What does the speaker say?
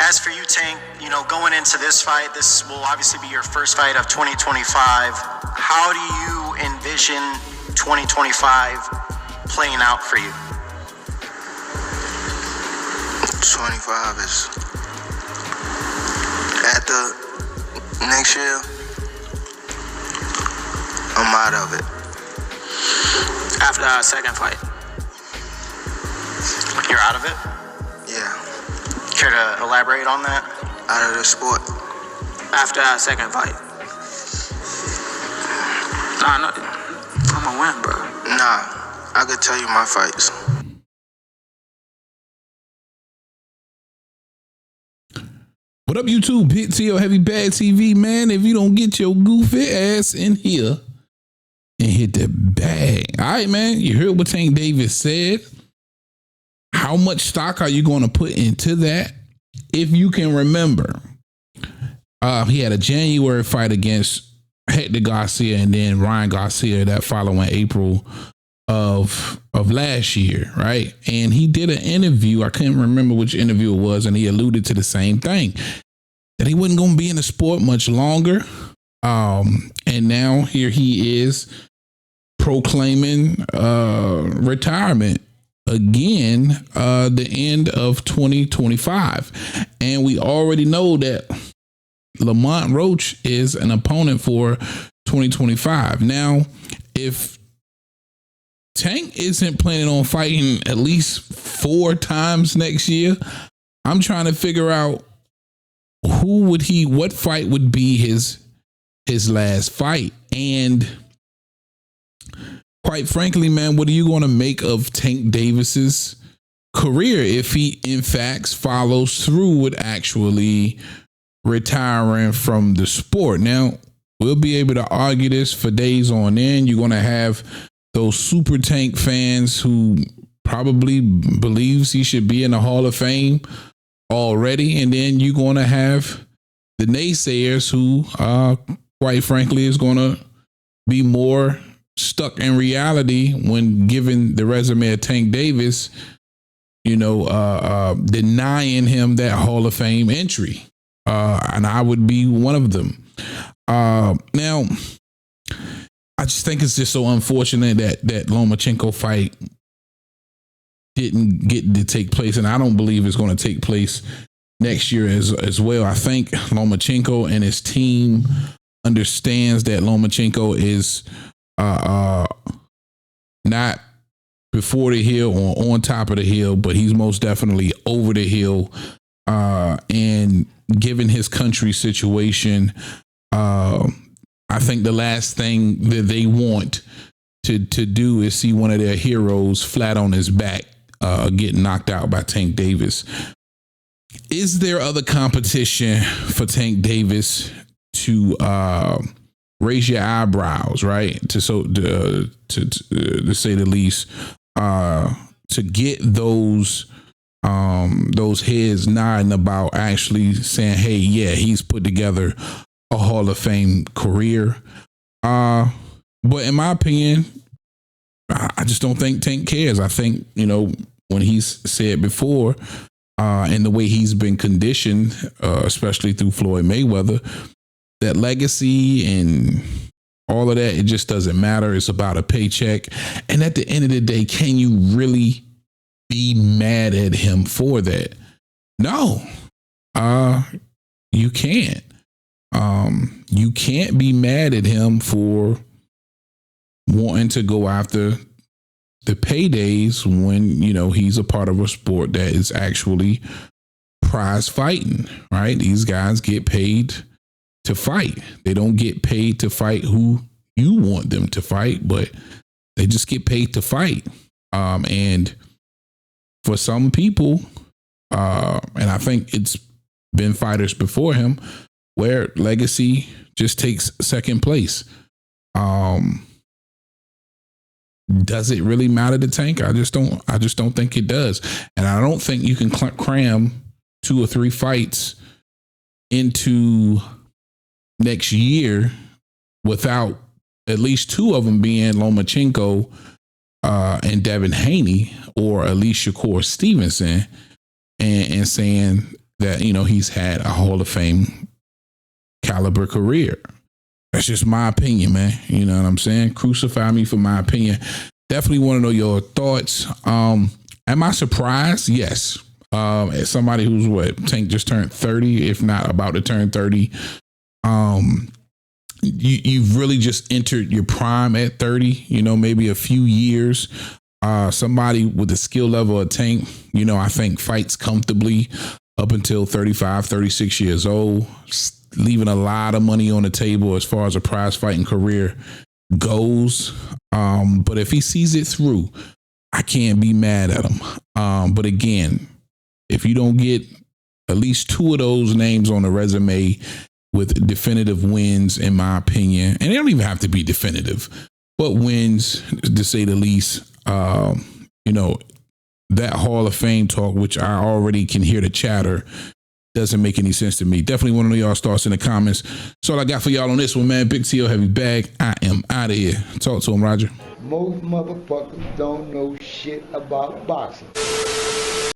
as for you, Tank, going into this fight, this will obviously be your first fight of 2025. How do you envision 2025 playing out for you? 25 is after next year. I'm out of it. After our second fight. You're out of it? Yeah. Care to elaborate on that? Out of the sport. After our second fight. Nah, no, I'm gonna win, bro. Nah, I could tell you my fights. What up, YouTube? Hit TL Heavy Bad TV, man. If you don't get your goofy ass in here and hit the bag. All right, man. You heard what Tank Davis said. How much stock are you going to put into that? If you can remember, he had a January fight against Hector Garcia and then Ryan Garcia that following April of last year, right? And he did an interview. I couldn't remember which interview it was, and he alluded to the same thing, that he wasn't going to be in the sport much longer. And now here he is proclaiming retirement again, the end of 2025. And we already know that Lamont Roach is an opponent for 2025. Now, if Tank isn't planning on fighting at least 4 times next year, I'm trying to figure out what fight would be his last fight. And quite frankly, man, what are you going to make of Tank Davis's career if he in fact follows through with actually retiring from the sport? Now, we'll be able to argue this for days on end. You're going to have those super Tank fans who probably believes he should be in the Hall of Fame already. And then you're going to have the naysayers who, quite frankly, is going to be more stuck in reality when given the resume of Tank Davis, denying him that Hall of Fame entry. And I would be one of them. Now, I just think it's just so unfortunate that Lomachenko fight didn't get to take place, and I don't believe it's going to take place next year as well. I think Lomachenko and his team understands that Lomachenko is not before the hill or on top of the hill, but he's most definitely over the hill. And given his country situation, I think the last thing that they want to do is see one of their heroes flat on his back, get knocked out by Tank Davis. Is there other competition for Tank Davis to raise your eyebrows, right? To say the least, to get those heads nodding about actually saying, hey, yeah, he's put together a Hall of Fame career. But in my opinion, I just don't think Tank cares. I think, when he's said before, and the way he's been conditioned, especially through Floyd Mayweather, that legacy and all of that, it just doesn't matter. It's about a paycheck. And at the end of the day, can you really be mad at him for that? No, you can't. You can't be mad at him for wanting to go after the paydays when, he's a part of a sport that is actually prize fighting, right? These guys get paid to fight. They don't get paid to fight who you want them to fight, but they just get paid to fight. And for some people, and I think it's been fighters before him, where legacy just takes second place. Does it really matter to Tank? I just don't think it does. And I don't think you can cram 2 or 3 fights into next year without at least 2 of them being Lomachenko and Devin Haney, or at least Shakur Stevenson, and saying, that, you know, he's had a Hall of Fame caliber career. That's just my opinion, man. You know what I'm saying? Crucify me for my opinion. Definitely want to know your thoughts. Am I surprised? Yes. As somebody who's Tank just turned 30, if not about to turn 30. You've really just entered your prime at 30, you know, maybe a few years. Somebody with the skill level of Tank, you know, I think fights comfortably up until 35, 36 years old, leaving a lot of money on the table as far as a prize fighting career goes. But if he sees it through, I can't be mad at him. But again, if you don't get at least 2 of those names on the resume with definitive wins, in my opinion, and they don't even have to be definitive, but wins, to say the least, you know, that Hall of Fame talk, which I already can hear the chatter, doesn't make any sense to me. Definitely want to know y'all's thoughts in the comments. That's all I got for y'all on this one, man. Big T.O. Heavy Bag. I am out of here. Talk to him, Roger. Most motherfuckers don't know shit about boxing.